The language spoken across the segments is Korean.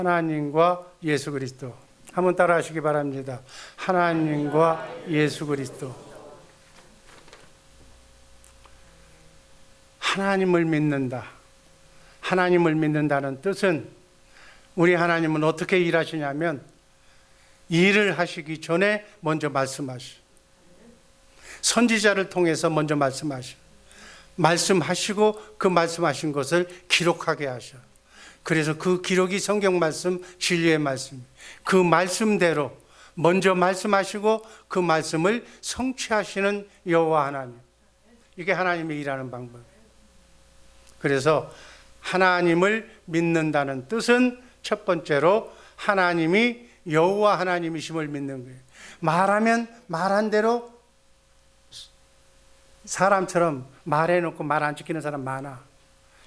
하나님과 예수 그리스도. 한번 따라 하시기 바랍니다. 하나님과 예수 그리스도. 하나님을 믿는다. 하나님을 믿는다는 뜻은 우리 하나님은 어떻게 일하시냐면 일을 하시기 전에 먼저 말씀하시고 선지자를 통해서 먼저 말씀하시고 그 말씀하신 것을 기록하게 하셔. 그래서 그 기록이 성경 말씀, 진리의 말씀. 그 말씀대로 먼저 말씀하시고 그 말씀을 성취하시는 여호와 하나님. 이게 하나님의 일하는 방법이에요. 그래서 하나님을 믿는다는 뜻은 첫 번째로 하나님이 여호와 하나님이심을 믿는 거예요. 말하면 말한 대로 사람처럼 말해놓고 말 안 지키는 사람 많아.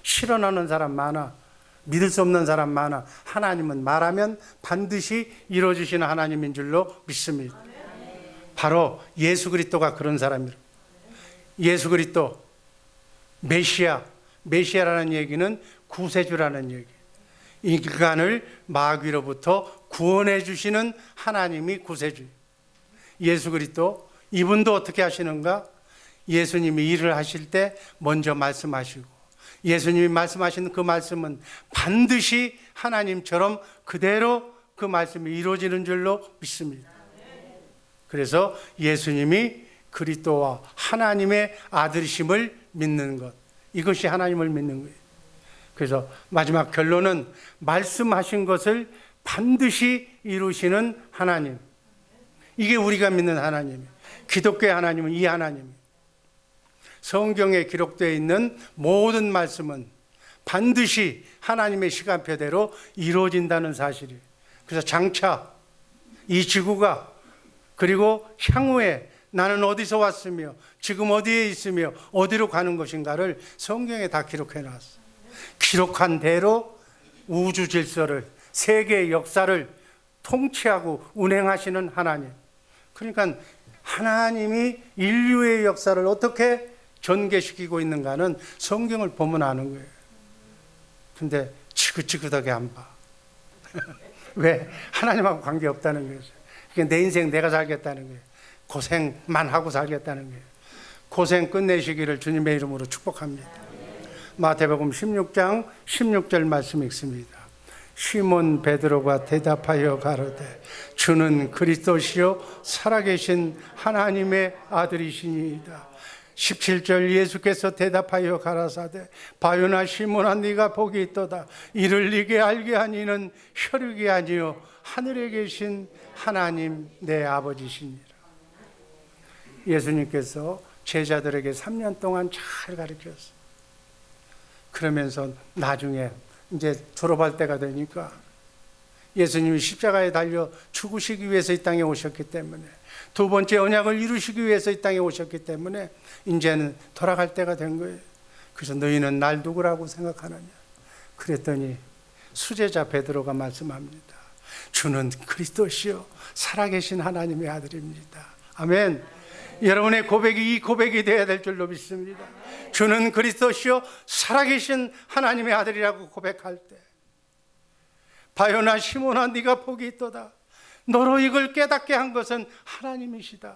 실현하는 사람 많아. 믿을 수 없는 사람 많아. 하나님은 말하면 반드시 이루어주시는 하나님인 줄로 믿습니다. 바로 예수 그리스도가 그런 사람이에요. 예수 그리스도 메시아라는 얘기는 구세주라는 얘기. 인간을 마귀로부터 구원해 주시는 하나님이 구세주예요. 예수 그리스도 이분도 어떻게 하시는가? 예수님이 일을 하실 때 먼저 말씀하시고 예수님이 말씀하시는 그 말씀은 반드시 하나님처럼 그대로 그 말씀이 이루어지는 줄로 믿습니다. 그래서 예수님이 그리스도와 하나님의 아들이심을 믿는 것, 이것이 하나님을 믿는 거예요. 그래서 마지막 결론은 말씀하신 것을 반드시 이루시는 하나님, 이게 우리가 믿는 하나님이에요. 기독교의 하나님은 이 하나님이에요. 성경에 기록되어 있는 모든 말씀은 반드시 하나님의 시간표대로 이루어진다는 사실이에요. 그래서 장차 이 지구가 그리고 향후에 나는 어디서 왔으며 지금 어디에 있으며 어디로 가는 것인가를 성경에 다 기록해 놨어요. 기록한 대로 우주 질서를, 세계의 역사를 통치하고 운행하시는 하나님. 그러니까 하나님이 인류의 역사를 어떻게 전개시키고 있는가는 성경을 보면 아는 거예요. 근데 지긋지긋하게 안 봐. 왜? 하나님하고 관계없다는 거예요. 내 인생 내가 살겠다는 거예요. 고생만 하고 살겠다는 거예요. 고생 끝내시기를 주님의 이름으로 축복합니다. 마태복음 16장 16절 말씀 읽습니다. 시몬 베드로가 대답하여 가로되 주는 그리스도시요 살아계신 하나님의 아들이시니이다. 17절 예수께서 대답하여 가라사대 바요나 시몬아 네가 복이 있도다. 이를 네게 알게 한 이는 혈육이 아니요 하늘에 계신 하나님 내 아버지시니라. 예수님께서 제자들에게 3년 동안 잘 가르쳤어요. 그러면서 나중에 이제 졸업할 때가 되니까 예수님이 십자가에 달려 죽으시기 위해서 이 땅에 오셨기 때문에, 두 번째 언약을 이루시기 위해서 이 땅에 오셨기 때문에 이제는 돌아갈 때가 된 거예요. 그래서 너희는 날 누구라고 생각하느냐? 그랬더니 수제자 베드로가 말씀합니다. 주는 그리스도시요 살아계신 하나님의 아들입니다. 아멘. 여러분의 고백이 이 고백이 되어야 될 줄로 믿습니다. 주는 그리스도시요 살아계신 하나님의 아들이라고 고백할 때 바요나 시몬아 네가 복이 있도다. 너로 이걸 깨닫게 한 것은 하나님이시다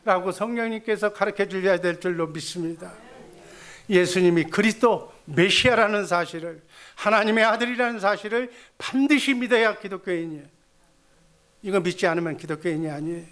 라고 성령님께서 가르쳐 주셔야 될 줄로 믿습니다. 예수님이 그리스도 메시아라는 사실을, 하나님의 아들이라는 사실을 반드시 믿어야 기독교인이에요. 이거 믿지 않으면 기독교인이 아니에요.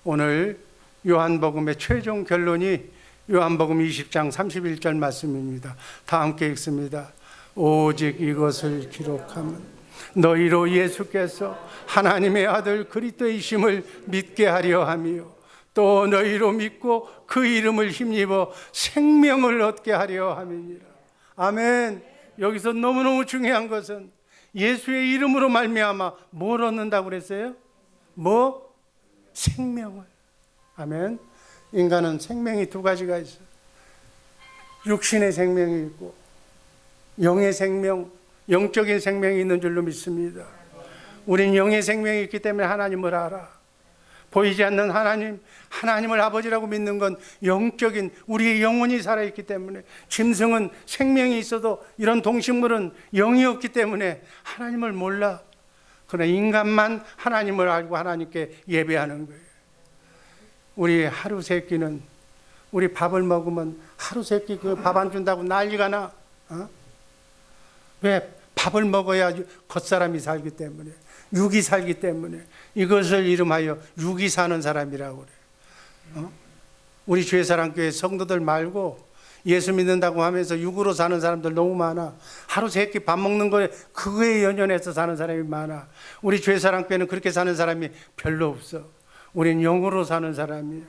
오늘 요한복음의 최종 결론이 요한복음 20장 31절 말씀입니다. 다 함께 읽습니다. 오직 이것을 기록하면 너희로 예수께서 하나님의 아들 그리스도이심을 믿게 하려 하며 또 너희로 믿고 그 이름을 힘입어 생명을 얻게 하려 함이니라. 아멘. 여기서 너무너무 중요한 것은 예수의 이름으로 말미암아 뭘 얻는다고 그랬어요? 뭐? 생명을. 아멘. 인간은 생명이 두 가지가 있어요. 육신의 생명이 있고 영의 생명, 영적인 생명이 있는 줄로 믿습니다. 우린 영의 생명이 있기 때문에 하나님을 알아. 보이지 않는 하나님, 하나님을 아버지라고 믿는 건 영적인 우리의 영혼이 살아있기 때문에, 짐승은 생명이 있어도 이런 동식물은 영이 없기 때문에 하나님을 몰라. 그러나 인간만 하나님을 알고 하나님께 예배하는 거예요. 우리 하루 세 끼는, 우리 밥을 먹으면 하루 세 끼 그 밥 안 준다고 난리가 나. 왜? 밥을 먹어야 겉사람이 살기 때문에, 육이 살기 때문에. 이것을 이름하여 육이 사는 사람이라고 그래. 우리 주의사랑교회 성도들 말고 예수 믿는다고 하면서 육으로 사는 사람들 너무 많아. 하루 세 끼 밥 먹는 거에 그거에 연연해서 사는 사람이 많아. 우리 주의사랑교회는 그렇게 사는 사람이 별로 없어. 우리는 영으로 사는 사람이에요.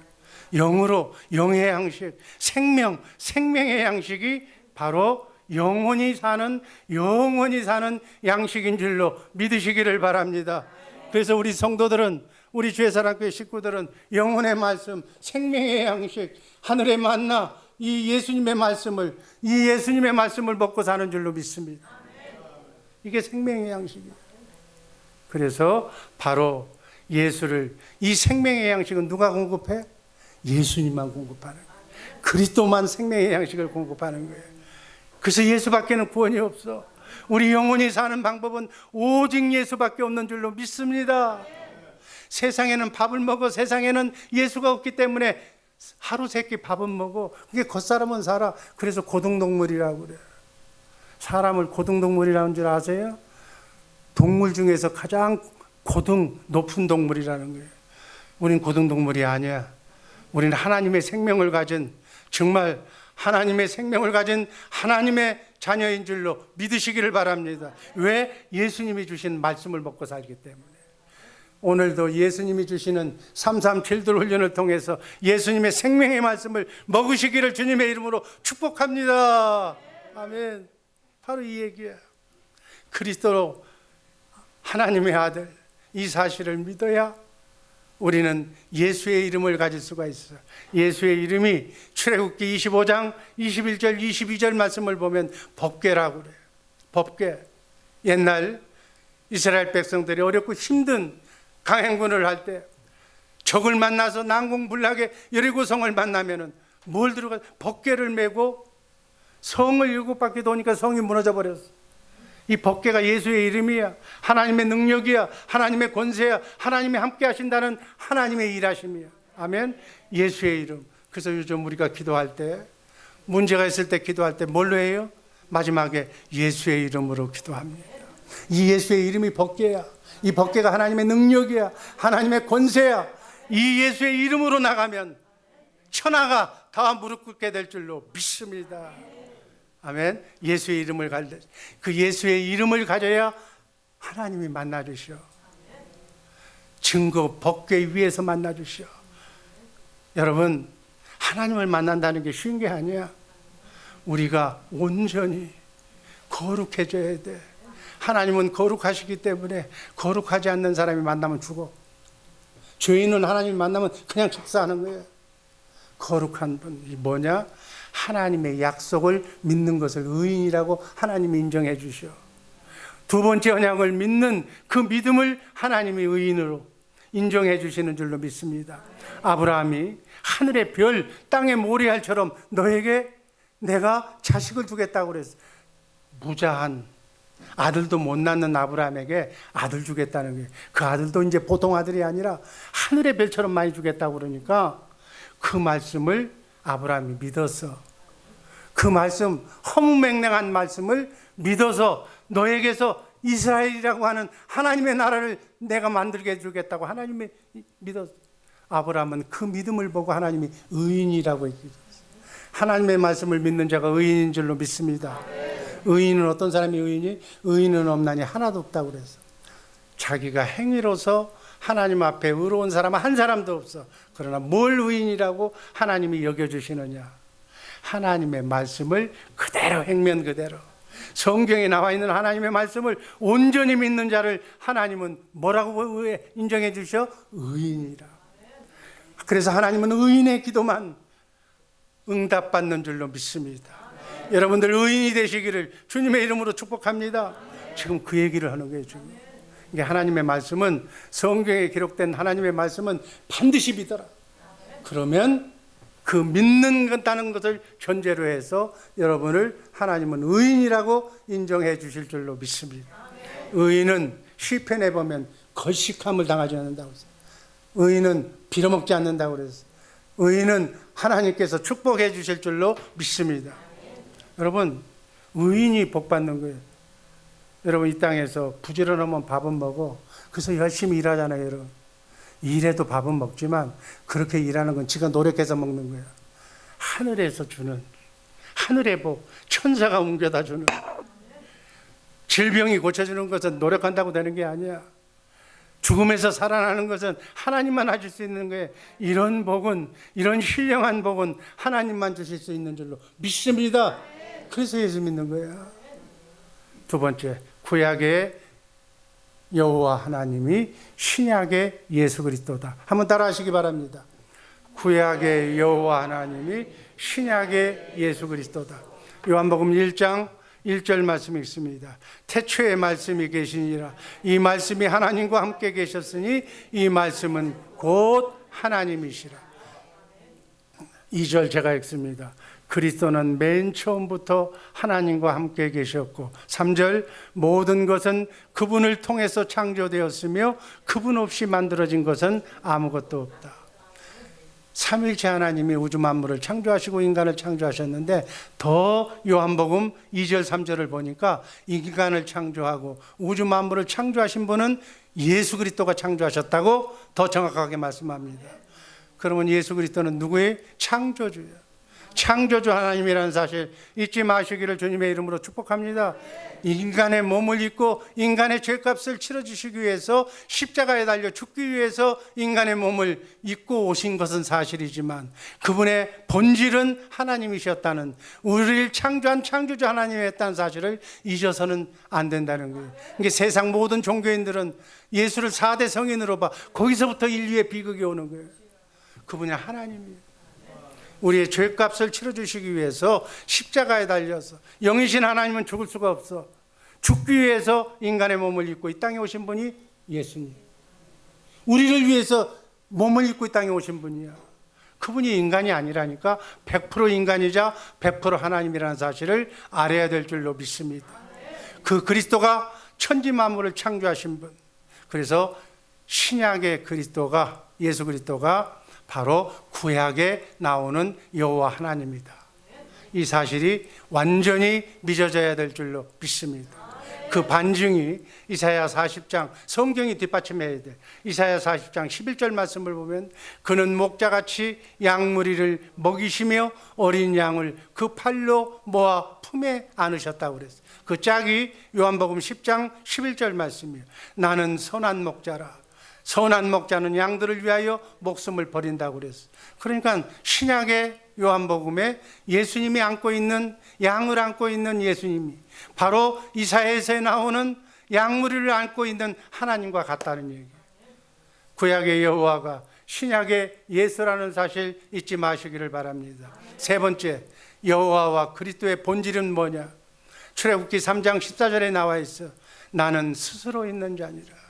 영으로, 영의 양식, 생명의 양식이 바로 영원히 사는 양식인 줄로 믿으시기를 바랍니다. 그래서 우리 성도들은, 우리 주의사랑교회 식구들은 영혼의 말씀, 생명의 양식, 하늘의 만나, 이 예수님의 말씀을 먹고 사는 줄로 믿습니다. 이게 생명의 양식이에요. 그래서 바로 예수를, 이 생명의 양식은 누가 공급해? 예수님만 공급하는 거예요. 그리스도만 생명의 양식을 공급하는 거예요. 그래서 예수밖에는 구원이 없어. 우리 영혼이 사는 방법은 오직 예수밖에 없는 줄로 믿습니다. 세상에는 밥을 먹어, 세상에는 예수가 없기 때문에 하루 세 끼 밥은 먹어. 그게 겉사람은 살아. 그래서 고등동물이라고 그래요. 사람을 고등동물이라는 줄 아세요? 동물 중에서 가장 높은 동물이라는 거예요. 우린 고등동물이 아니야. 우리는 하나님의 생명을 가진, 정말 하나님의 생명을 가진 하나님의 자녀인 줄로 믿으시기를 바랍니다. 왜? 예수님이 주신 말씀을 먹고 살기 때문에. 오늘도 예수님이 주시는 337들 훈련을 통해서 예수님의 생명의 말씀을 먹으시기를 주님의 이름으로 축복합니다. 아멘. 바로 이 얘기야. 그리스도로 하나님의 아들, 이 사실을 믿어야 우리는 예수의 이름을 가질 수가 있어요. 예수의 이름이 출애굽기 25장 21절 22절 말씀을 보면 법궤라고 그래요. 법궤. 옛날 이스라엘 백성들이 어렵고 힘든 강행군을 할 때 적을 만나서 난공불락의 여리고성을 만나면은 뭘 들어가? 법궤를 메고 성을 7바퀴 도니까 성이 무너져 버렸어. 이 법궤가 예수의 이름이야. 하나님의 능력이야. 하나님의 권세야. 하나님이 함께 하신다는 하나님의 일하심이야. 아멘. 예수의 이름. 그래서 요즘 우리가 기도할 때, 문제가 있을 때 기도할 때 뭘로 해요? 마지막에 예수의 이름으로 기도합니다. 이 예수의 이름이 법궤야. 이 법궤가 하나님의 능력이야. 하나님의 권세야. 이 예수의 이름으로 나가면 천하가 다 무릎 꿇게 될 줄로 믿습니다. 아멘. 예수의 이름을 가져, 그 예수의 이름을 가져야 하나님이 만나주셔. 증거 법궤 위에서 만나주셔. 여러분, 하나님을 만난다는 게 쉬운 게 아니야. 우리가 온전히 거룩해져야 돼. 하나님은 거룩하시기 때문에 거룩하지 않는 사람이 만나면 죽어. 죄인은 하나님 만나면 그냥 즉사하는 거예요. 거룩한 분이 뭐냐? 하나님의 약속을 믿는 것을 의인이라고 하나님이 인정해 주셔. 두 번째 언약을 믿는 그 믿음을 하나님이 의인으로 인정해 주시는 줄로 믿습니다. 아브라함이 하늘의 별, 땅의 모래알처럼 너에게 내가 자식을 주겠다고 그랬어. 무자한 아들도 못 낳는 아브라함에게 아들 주겠다는 거예요. 그 아들도 이제 보통 아들이 아니라 하늘의 별처럼 많이 주겠다고 그러니까 그 말씀을 아브라함이 믿었어. 그 말씀, 허무맹랑한 말씀을 믿어서 너에게서 이스라엘이라고 하는 하나님의 나라를 내가 만들게 해주겠다고 하나님이 믿었어. 아브라함은 그 믿음을 보고 하나님이 의인이라고 얘기했어요. 하나님의 말씀을 믿는 자가 의인인 줄로 믿습니다. 의인은 어떤 사람이 의인이? 의인은 없나니 하나도 없다고 그랬어. 자기가 행위로서 하나님 앞에 의로운 사람은 한 사람도 없어. 그러나 뭘 의인이라고 하나님이 여겨주시느냐? 하나님의 말씀을 그대로, 행면 그대로, 성경에 나와 있는 하나님의 말씀을 온전히 믿는 자를 하나님은 뭐라고 인정해 주셔? 의인이라. 그래서 하나님은 의인의 기도만 응답받는 줄로 믿습니다. 여러분들 의인이 되시기를 주님의 이름으로 축복합니다. 지금 그 얘기를 하는 거예요. 지금 이게 하나님의 말씀은, 성경에 기록된 하나님의 말씀은 반드시 믿어라. 그러면 그 믿는다는 것을 전제로 해서 여러분을 하나님은 의인이라고 인정해 주실 줄로 믿습니다. 의인은 시편에 보면 거식함을 당하지 않는다고 했어요. 의인은 빌어먹지 않는다고 그랬어요. 의인은 하나님께서 축복해 주실 줄로 믿습니다. 여러분, 의인이 복 받는 거예요. 여러분, 이 땅에서 부지런하면 밥은 먹어. 그래서 열심히 일하잖아요, 여러분. 일해도 밥은 먹지만 그렇게 일하는 건 지가 노력해서 먹는 거야. 하늘에서 주는, 하늘의 복, 천사가 옮겨다 주는, 질병이 고쳐주는 것은 노력한다고 되는 게 아니야. 죽음에서 살아나는 것은 하나님만 하실 수 있는 거예요. 이런 복은, 이런 신령한 복은 하나님만 주실 수 있는 줄로 믿습니다. 그래서 예수 믿는 거야. 두 번째, 구약의 여호와 하나님이 신약의 예수 그리스도다. 한번 따라하시기 바랍니다. 구약의 여호와 하나님이 신약의 예수 그리스도다. 요한복음 1장 1절 말씀이 있습니다. 태초에 말씀이 계시니라. 이 말씀이 하나님과 함께 계셨으니 이 말씀은 곧 하나님이시라. 2절 제가 읽습니다. 그리스도는 맨 처음부터 하나님과 함께 계셨고, 3절 모든 것은 그분을 통해서 창조되었으며 그분 없이 만들어진 것은 아무것도 없다. 삼일체 하나님이 우주 만물을 창조하시고 인간을 창조하셨는데, 더 요한복음 2절 3절을 보니까 인간을 창조하고 우주 만물을 창조하신 분은 예수 그리스도가 창조하셨다고 더 정확하게 말씀합니다. 그러면 예수 그리스도는 누구의 창조주예요. 창조주 하나님이라는 사실 잊지 마시기를 주님의 이름으로 축복합니다. 인간의 몸을 입고 인간의 죄값을 치러주시기 위해서 십자가에 달려 죽기 위해서 인간의 몸을 입고 오신 것은 사실이지만 그분의 본질은 하나님이셨다는, 우리를 창조한 창조주 하나님이었다는 사실을 잊어서는 안 된다는 거예요. 이게 세상 모든 종교인들은 예수를 4대 성인으로 봐. 거기서부터 인류의 비극이 오는 거예요. 그분이 하나님이에요. 우리의 죄값을 치러주시기 위해서 십자가에 달려서, 영이신 하나님은 죽을 수가 없어. 죽기 위해서 인간의 몸을 입고 이 땅에 오신 분이 예수님. 우리를 위해서 몸을 입고 이 땅에 오신 분이야. 그분이 인간이 아니라니까 100% 인간이자 100% 하나님이라는 사실을 알아야 될 줄로 믿습니다. 그 그리스도가 천지 만물을 창조하신 분. 그래서 신약의 그리스도가, 예수 그리스도가 바로 구약에 나오는 여호와 하나님이다. 이 사실이 완전히 믿어져야 될 줄로 믿습니다. 그 반증이 이사야 40장, 성경이 뒷받침해야 돼. 이사야 40장 11절 말씀을 보면 그는 목자같이 양무리를 먹이시며 어린 양을 그 팔로 모아 품에 안으셨다고 그랬어요. 그 짝이 요한복음 10장 11절 말씀이에요. 나는 선한 목자라. 선한 목자는 양들을 위하여 목숨을 버린다고 그랬어요. 그러니까 신약의 요한복음에 예수님이 안고 있는, 양을 안고 있는 예수님이 바로 이사야에서 나오는 양무리를 안고 있는 하나님과 같다는 얘기예요. 구약의 여호와가 신약의 예수라는 사실 잊지 마시기를 바랍니다. 세 번째, 여호와와 그리스도의 본질은 뭐냐? 출애굽기 3장 14절에 나와 있어. 나는 스스로 있는 자니라.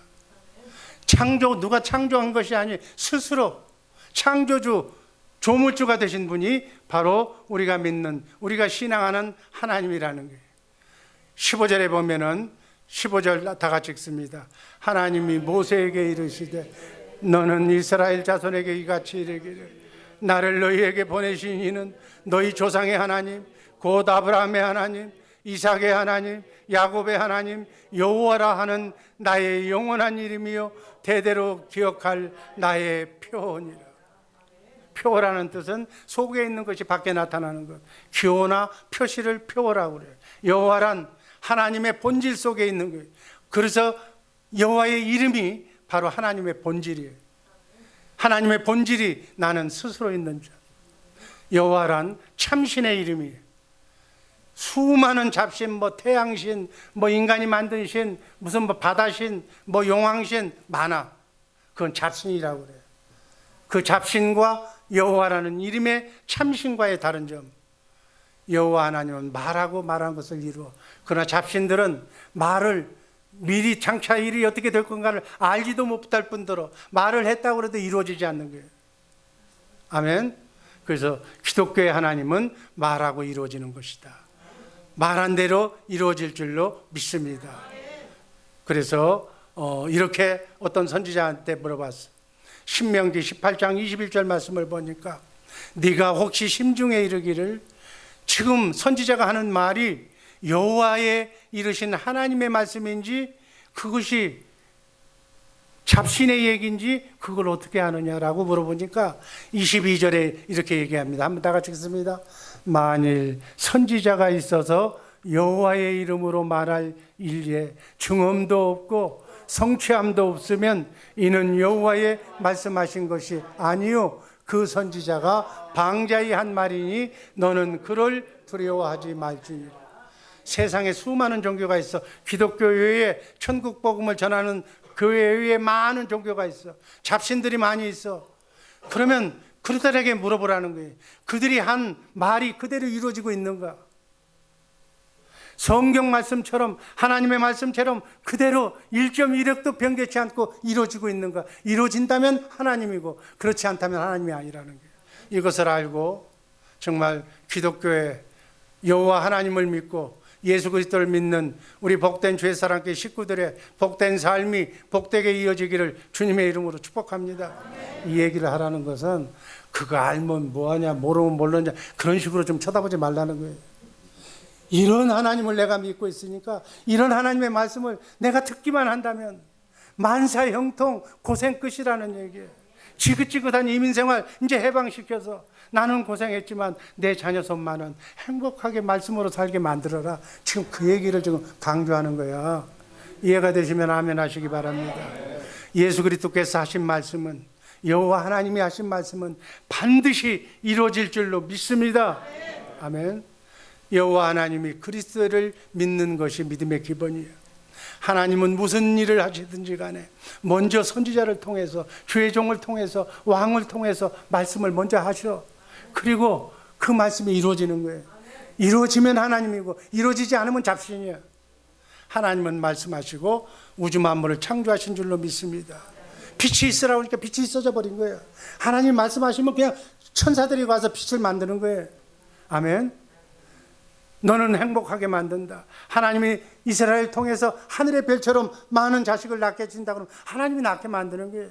누가 창조한 것이 아니 스스로 창조주, 조물주가 되신 분이 바로 우리가 믿는, 우리가 신앙하는 하나님이라는 거예요. 15절에 보면은 15절 다 같이 읽습니다. 하나님이 모세에게 이르시되 너는 이스라엘 자손에게 이같이 이르기를 나를 너희에게 보내신 이는 너희 조상의 하나님 곧 아브라함의 하나님 이삭의 하나님 야곱의 하나님 여호와라 하는 나의 영원한 이름이요 대대로 기억할 나의 표니라. 표라는 뜻은 속에 있는 것이 밖에 나타나는 것, 기호나 표시를 표라고 그래요. 여호와란 하나님의 본질 속에 있는 거예요. 그래서 여호와의 이름이 바로 하나님의 본질이에요. 하나님의 본질이 나는 스스로 있는 자. 여호와란 참신의 이름이에요. 수많은 잡신, 태양신, 인간이 만든 신, 무슨 바다신, 용왕신 많아. 그건 잡신이라고 그래요. 그 잡신과 여호와라는 이름의 참신과의 다른 점. 여호와 하나님은 말하고 말한 것을 이루어. 그러나 잡신들은 말을 미리 장차 일이 어떻게 될 건가를 알지도 못할 뿐더러 말을 했다고 해도 이루어지지 않는 거예요. 아멘. 그래서 기독교의 하나님은 말하고 이루어지는 것이다. 말한 대로 이루어질 줄로 믿습니다. 그래서 이렇게 어떤 선지자한테 물어봤어. 신명기 18장 21절 말씀을 보니까 네가 혹시 심중에 이르기를 지금 선지자가 하는 말이 여호와의 이르신 하나님의 말씀인지 그것이 잡신의 얘기인지 그걸 어떻게 하느냐라고 물어보니까 22절에 이렇게 얘기합니다. 한번 다 같이 읽습니다. 만일 선지자가 있어서 여호와의 이름으로 말할 일에 중음도 없고 성취함도 없으면 이는 여호와의 말씀하신 것이 아니요 그 선지자가 방자히 한 말이니 너는 그를 두려워하지 말지니라. 세상에 수많은 종교가 있어. 기독교 외에 천국 복음을 전하는 교회 외에 많은 종교가 있어. 잡신들이 많이 있어. 그러면 그들에게 물어보라는 거예요. 그들이 한 말이 그대로 이루어지고 있는가? 성경 말씀처럼 하나님의 말씀처럼 그대로 1.1획도 변개치 않고 이루어지고 있는가? 이루어진다면 하나님이고 그렇지 않다면 하나님이 아니라는 거예요. 이것을 알고 정말 기독교의 여호와 하나님을 믿고 예수 그리스도를 믿는 우리 복된 죄사랑교회 식구들의 복된 삶이 복되게 이어지기를 주님의 이름으로 축복합니다. 이 얘기를 하라는 것은 그거 알면 뭐하냐 모르면 모르냐 그런 식으로 좀 쳐다보지 말라는 거예요. 이런 하나님을 내가 믿고 있으니까 이런 하나님의 말씀을 내가 듣기만 한다면 만사 형통 고생 끝이라는 얘기예요. 지긋지긋한 이민생활 이제 해방시켜서 나는 고생했지만 내 자녀 손만은 행복하게 말씀으로 살게 만들어라. 지금 그 얘기를 지금 강조하는 거야. 이해가 되시면 아멘 하시기 바랍니다. 예수 그리스도께서 하신 말씀은 여호와 하나님이 하신 말씀은 반드시 이루어질 줄로 믿습니다. 아멘. 여호와 하나님이 그리스도를 믿는 것이 믿음의 기본이에요. 하나님은 무슨 일을 하시든지 간에 먼저 선지자를 통해서 주의 종을 통해서 왕을 통해서 말씀을 먼저 하셔. 그리고 그 말씀이 이루어지는 거예요. 이루어지면 하나님이고 이루어지지 않으면 잡신이야. 하나님은 말씀하시고 우주 만물을 창조하신 줄로 믿습니다. 빛이 있으라고 하니까 빛이 있어져 버린 거예요. 하나님 말씀하시면 그냥 천사들이 와서 빛을 만드는 거예요. 아멘. 너는 행복하게 만든다. 하나님이 이스라엘 통해서 하늘의 별처럼 많은 자식을 낳게 해준다 그러면 하나님이 낳게 만드는 거예요.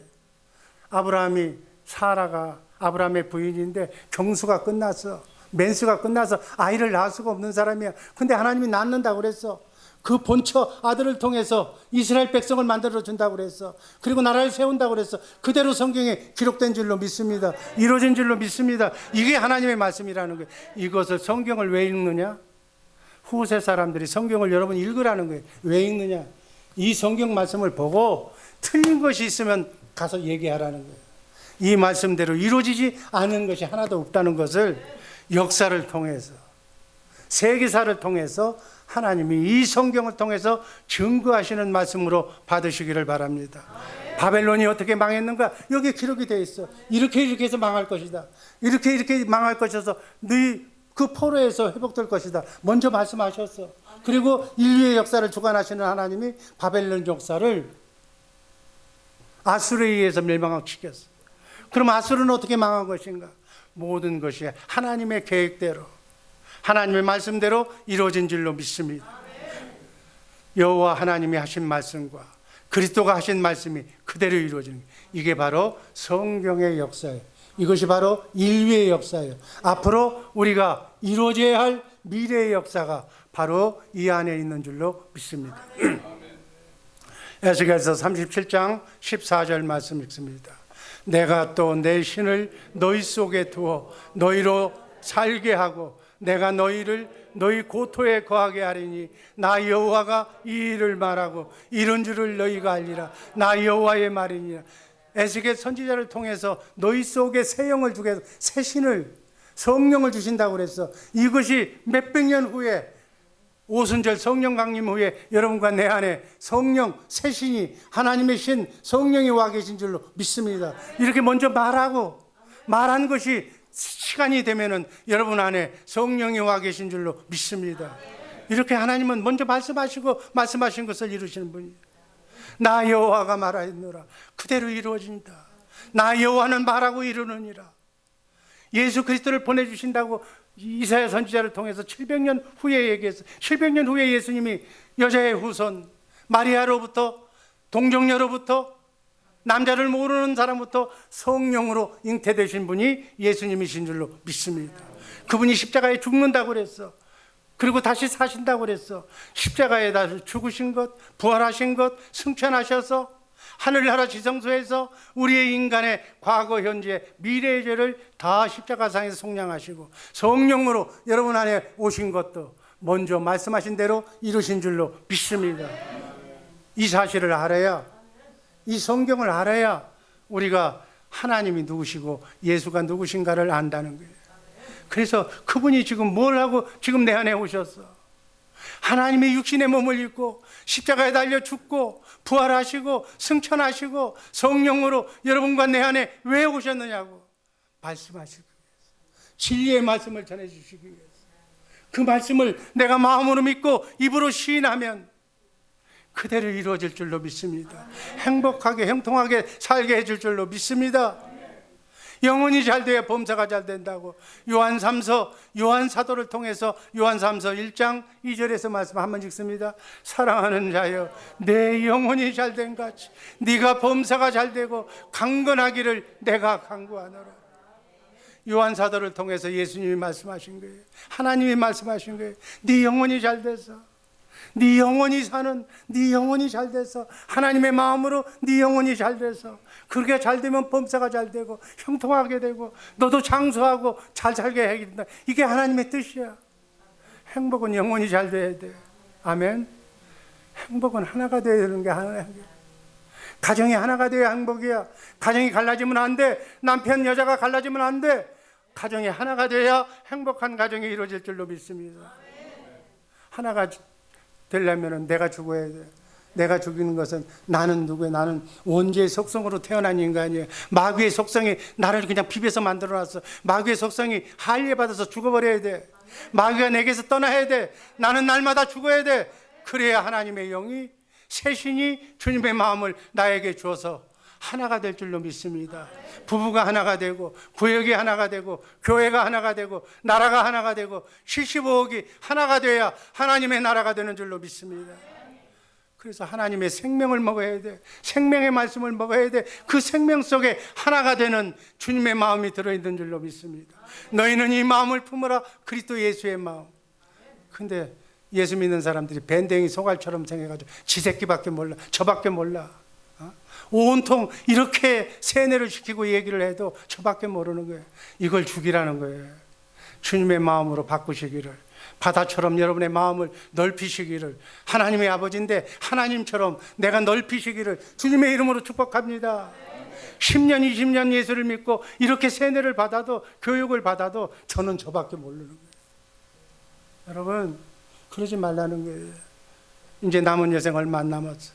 아브라함이 사라가 아브라함의 부인인데 경수가 끝났어. 맨수가 끝나서 아이를 낳을 수가 없는 사람이야. 근데 하나님이 낳는다고 그랬어. 그 본처 아들을 통해서 이스라엘 백성을 만들어 준다고 그랬어. 그리고 나라를 세운다고 그랬어. 그대로 성경에 기록된 줄로 믿습니다. 이루어진 줄로 믿습니다. 이게 하나님의 말씀이라는 거예요. 이것을 성경을 왜 읽느냐? 후세 사람들이 성경을 여러분 읽으라는 거예요. 왜 읽느냐? 이 성경 말씀을 보고 틀린 것이 있으면 가서 얘기하라는 거예요. 이 말씀대로 이루어지지 않은 것이 하나도 없다는 것을 역사를 통해서 세계사를 통해서 하나님이 이 성경을 통해서 증거하시는 말씀으로 받으시기를 바랍니다. 바벨론이 어떻게 망했는가? 여기 기록이 되어 있어. 이렇게 해서 망할 것이다. 이렇게 망할 것이어서 너희 그 포로에서 회복될 것이다. 먼저 말씀하셨어. 그리고 인류의 역사를 주관하시는 하나님이 바벨론 역사를 아수르에 의해서 멸망시켰어. 그럼 아수르는 어떻게 망한 것인가? 모든 것이 하나님의 계획대로 하나님의 말씀대로 이루어진 줄로 믿습니다. 여호와 하나님이 하신 말씀과 그리스도가 하신 말씀이 그대로 이루어지는 이게 바로 성경의 역사예요. 이것이 바로 인류의 역사예요. 앞으로 우리가 이루어져야 할 미래의 역사가 바로 이 안에 있는 줄로 믿습니다. 에스겔서 37장 14절 말씀 읽습니다. 내가 또 내 신을 너희 속에 두어 너희로 살게 하고 내가 너희를 너희 고토에 거하게 하리니 나 여호와가 이 일을 말하고 이런 줄을 너희가 알리라. 나 여호와의 말이니라. 에스겔 선지자를 통해서 너희 속에 새 영을 주게 해서 새 신을 성령을 주신다고 그랬어. 이것이 몇백 년 후에 오순절 성령 강림 후에 여러분과 내 안에 성령 새 신이 하나님의 신 성령이 와 계신 줄로 믿습니다. 이렇게 먼저 말한 것이 시간이 되면은 여러분 안에 성령이 와 계신 줄로 믿습니다. 이렇게 하나님은 먼저 말씀하시고 말씀하신 것을 이루시는 분이에요. 나 여호와가 말하였노라 그대로 이루어진다. 나 여호와는 말하고 이루느니라. 예수 그리스도를 보내주신다고 이사야 선지자를 통해서 700년 후에 얘기했어요. 700년 후에 예수님이 여자의 후손 마리아로부터, 동정녀로부터, 남자를 모르는 사람부터 성령으로 잉태되신 분이 예수님이신 줄로 믿습니다. 그분이 십자가에 죽는다고 그랬어. 그리고 다시 사신다고 그랬어. 십자가에 다 죽으신 것, 부활하신 것, 승천하셔서 하늘나라 지성소에서 우리의 인간의 과거, 현재, 미래의 죄를 다 십자가상에서 속량하시고 성령으로 여러분 안에 오신 것도 먼저 말씀하신 대로 이루신 줄로 믿습니다. 이 사실을 알아야, 이 성경을 알아야 우리가 하나님이 누구시고 예수가 누구신가를 안다는 거예요. 그래서 그분이 지금 뭘 하고 지금 내 안에 오셨어? 하나님의 육신의 몸을 입고 십자가에 달려 죽고 부활하시고 승천하시고 성령으로 여러분과 내 안에 왜 오셨느냐고 말씀하시기 위해서, 진리의 말씀을 전해주시기 위해서. 그 말씀을 내가 마음으로 믿고 입으로 시인하면 그대로 이루어질 줄로 믿습니다. 행복하게 형통하게 살게 해줄 줄로 믿습니다. 영혼이 잘 돼야 범사가 잘 된다고 요한삼서, 요한사도를 통해서 요한삼서 1장 2절에서 말씀 한번 읽습니다. 사랑하는 자여 내 영혼이 잘 된 같이 네가 범사가 잘 되고 강건하기를 내가 간구하노라. 요한사도를 통해서 예수님이 말씀하신 거예요. 하나님이 말씀하신 거예요. 네 영혼이 잘 돼서, 네 영혼이 사는, 네 영혼이 잘 돼서, 하나님의 마음으로 네 영혼이 잘 돼서, 그렇게 잘 되면 범사가 잘 되고 형통하게 되고 너도 장수하고 잘 살게 해야 된다. 이게 하나님의 뜻이야. 행복은 영혼이 잘 돼야 돼. 아멘. 행복은 하나가 되어야 되는 게 하나야. 가정이 하나가 돼야 행복이야. 가정이 갈라지면 안 돼. 남편 여자가 갈라지면 안 돼. 가정이 하나가 돼야 행복한 가정이 이루어질 줄로 믿습니다. 하나가 되려면 내가 죽어야 돼. 내가 죽이는 것은 나는 누구야? 나는 원죄의 속성으로 태어난 인간이에요. 마귀의 속성이 나를 그냥 비벼서 만들어놨어. 마귀의 속성이 할례받아서 죽어버려야 돼. 마귀가 내게서 떠나야 돼. 나는 날마다 죽어야 돼. 그래야 하나님의 영이, 새신이 주님의 마음을 나에게 주어서 하나가 될 줄로 믿습니다. 부부가 하나가 되고, 구역이 하나가 되고, 교회가 하나가 되고, 나라가 하나가 되고, 75억이 하나가 돼야 하나님의 나라가 되는 줄로 믿습니다. 그래서 하나님의 생명을 먹어야 돼. 생명의 말씀을 먹어야 돼. 그 생명 속에 하나가 되는 주님의 마음이 들어있는 줄로 믿습니다. 너희는 이 마음을 품으라. 그리스도 예수의 마음. 근데 예수 믿는 사람들이 밴댕이 소갈처럼 생겨가지고 지 새끼밖에 몰라, 저밖에 몰라. 온통 이렇게 세뇌를 시키고 얘기를 해도 저밖에 모르는 거예요. 이걸 죽이라는 거예요. 주님의 마음으로 바꾸시기를, 바다처럼 여러분의 마음을 넓히시기를, 하나님의 아버지인데 하나님처럼 내가 넓히시기를 주님의 이름으로 축복합니다. 10년 20년 예수를 믿고 이렇게 세뇌를 받아도, 교육을 받아도 저는 저밖에 모르는 거예요. 여러분 그러지 말라는 거예요. 이제 남은 여생 얼마 안 남았어.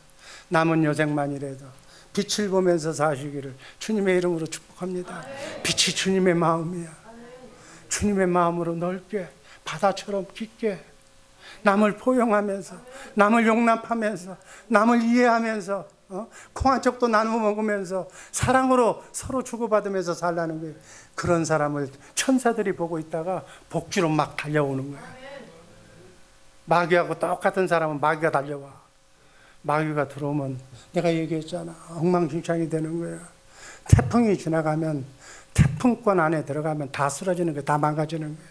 남은 여생만이라도 빛을 보면서 사시기를 주님의 이름으로 축복합니다. 빛이 주님의 마음이야. 주님의 마음으로 넓게, 바다처럼 깊게, 남을 포용하면서, 남을 용납하면서, 남을 이해하면서, 콩 한 쪽도 나누어 먹으면서 사랑으로 서로 주고받으면서 살라는 거예요. 그런 사람을 천사들이 보고 있다가 복주로 막 달려오는 거예요. 마귀하고 똑같은 사람은 마귀가 달려와. 마귀가 들어오면 내가 얘기했잖아. 엉망진창이 되는 거예요. 태풍이 지나가면, 태풍권 안에 들어가면 다 쓰러지는 거예요. 다 망가지는 거예요.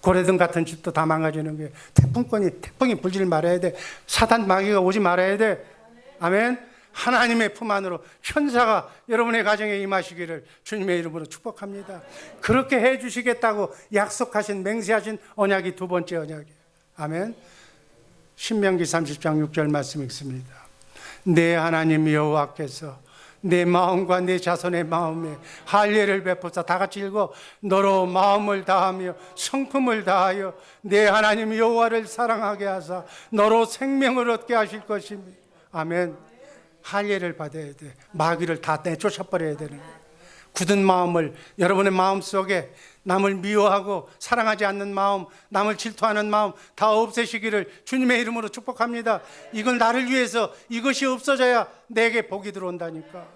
고래등 같은 집도 다 망가지는 거예요. 태풍이 불질 말아야 돼. 사단 마귀가 오지 말아야 돼. 아멘. 하나님의 품 안으로 천사가 여러분의 가정에 임하시기를 주님의 이름으로 축복합니다. 그렇게 해 주시겠다고 약속하신, 맹세하신 언약이 두 번째 언약이에요. 아멘. 신명기 30장 6절 말씀 읽습니다. 내 하나님 여호와께서 내 마음과 내 자손의 마음에 할례를 베푸사, 다 같이 읽어. 너로 마음을 다하며 성품을 다하여 내 하나님 여호와를 사랑하게 하사 너로 생명을 얻게 하실 것입니다. 아멘. 할례를 받아야 돼. 마귀를 다 내쫓아버려야 되는 거예요. 굳은 마음을, 여러분의 마음속에 남을 미워하고 사랑하지 않는 마음, 남을 질투하는 마음 다 없애시기를 주님의 이름으로 축복합니다. 이건 나를 위해서, 이것이 없어져야 내게 복이 들어온다니까.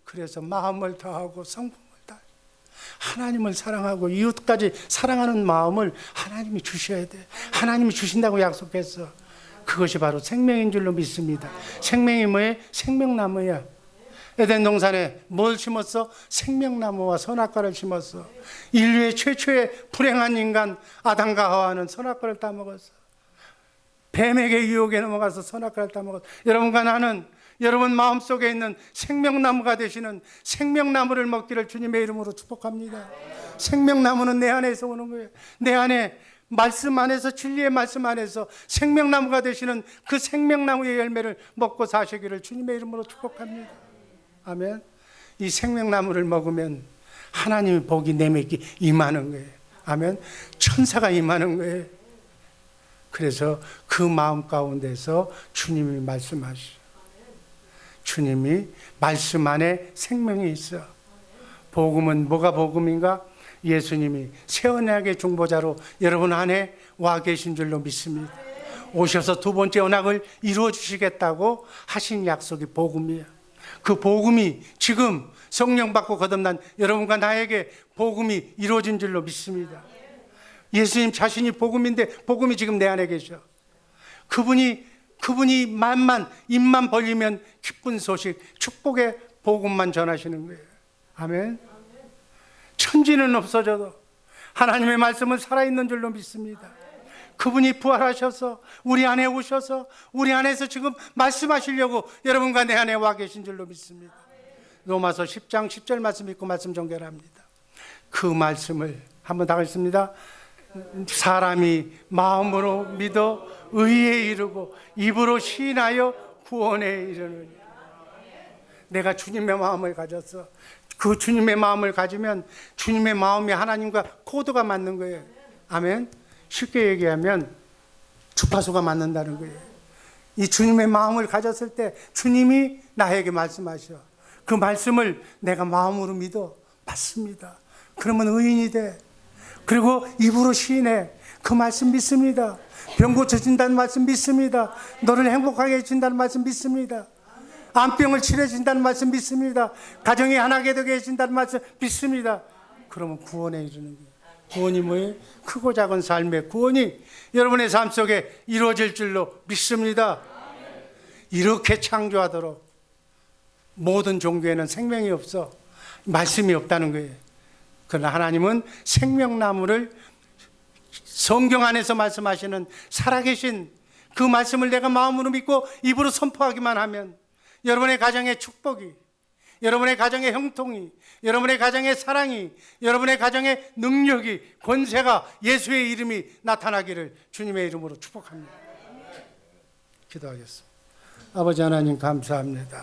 그래서 마음을 다하고 성품을 다하고 하나님을 사랑하고 이웃까지 사랑하는 마음을 하나님이 주셔야 돼. 하나님이 주신다고 약속했어. 그것이 바로 생명인 줄로 믿습니다. 생명이 뭐예요? 생명나무야. 에덴 동산에 뭘 심었어? 생명나무와 선악과를 심었어. 인류의 최초의 불행한 인간 아담과 하와는 선악과를 따먹었어. 뱀에게 유혹에 넘어가서 선악과를 따먹었어. 여러분과 나는 여러분 마음속에 있는 생명나무가 되시는 생명나무를 먹기를 주님의 이름으로 축복합니다. 생명나무는 내 안에서 오는 거예요. 내 안에 말씀 안에서, 진리의 말씀 안에서 생명나무가 되시는 그 생명나무의 열매를 먹고 사시기를 주님의 이름으로 축복합니다. 아멘. 이 생명나무를 먹으면 하나님의 복이 내게 임하는 거예요. 아멘. 천사가 임하는 거예요. 그래서 그 마음 가운데서 주님이 말씀하시죠. 주님이 말씀 안에 생명이 있어. 복음은 뭐가 복음인가? 예수님이 새 언약의 중보자로 여러분 안에 와 계신 줄로 믿습니다. 오셔서 두 번째 언약을 이루어 주시겠다고 하신 약속이 복음이에요. 그 복음이 지금 성령 받고 거듭난 여러분과 나에게 복음이 이루어진 줄로 믿습니다. 예수님 자신이 복음인데 복음이 지금 내 안에 계셔. 그분이 만만 입만 벌리면 기쁜 소식, 축복의 복음만 전하시는 거예요. 아멘. 천지는 없어져도 하나님의 말씀은 살아있는 줄로 믿습니다. 그분이 부활하셔서 우리 안에 오셔서 우리 안에서 지금 말씀하시려고 여러분과 내 안에 와 계신 줄로 믿습니다. 로마서 10장 10절 말씀 읽고 말씀 종결합니다. 그 말씀을 한번 다 읽습니다. 사람이 마음으로 믿어 의에 이르고 입으로 시인하여 구원에 이르느니. 내가 주님의 마음을 가졌어. 그 주님의 마음을 가지면 주님의 마음이 하나님과 코드가 맞는 거예요. 아멘. 쉽게 얘기하면 주파수가 맞는다는 거예요. 이 주님의 마음을 가졌을 때 주님이 나에게 말씀하셔. 그 말씀을 내가 마음으로 믿어. 맞습니다. 그러면 의인이 돼. 그리고 입으로 시인해. 그 말씀 믿습니다. 병 고쳐진다는 말씀 믿습니다. 너를 행복하게 해준다는 말씀 믿습니다. 암병을 치료해준다는 말씀 믿습니다. 가정이 하나게 되게 해준다는 말씀 믿습니다. 그러면 구원에 이르는 거예요. 구원이 뭐예요? 크고 작은 삶의 구원이 여러분의 삶 속에 이루어질 줄로 믿습니다. 이렇게 창조하도록 모든 종교에는 생명이 없어. 말씀이 없다는 거예요. 그러나 하나님은 생명나무를 성경 안에서 말씀하시는 살아계신 그 말씀을 내가 마음으로 믿고 입으로 선포하기만 하면 여러분의 가정의 축복이, 여러분의 가정의 형통이, 여러분의 가정의 사랑이, 여러분의 가정의 능력이, 권세가 예수의 이름이 나타나기를 주님의 이름으로 축복합니다. 기도하겠습니다. 아버지 하나님 감사합니다.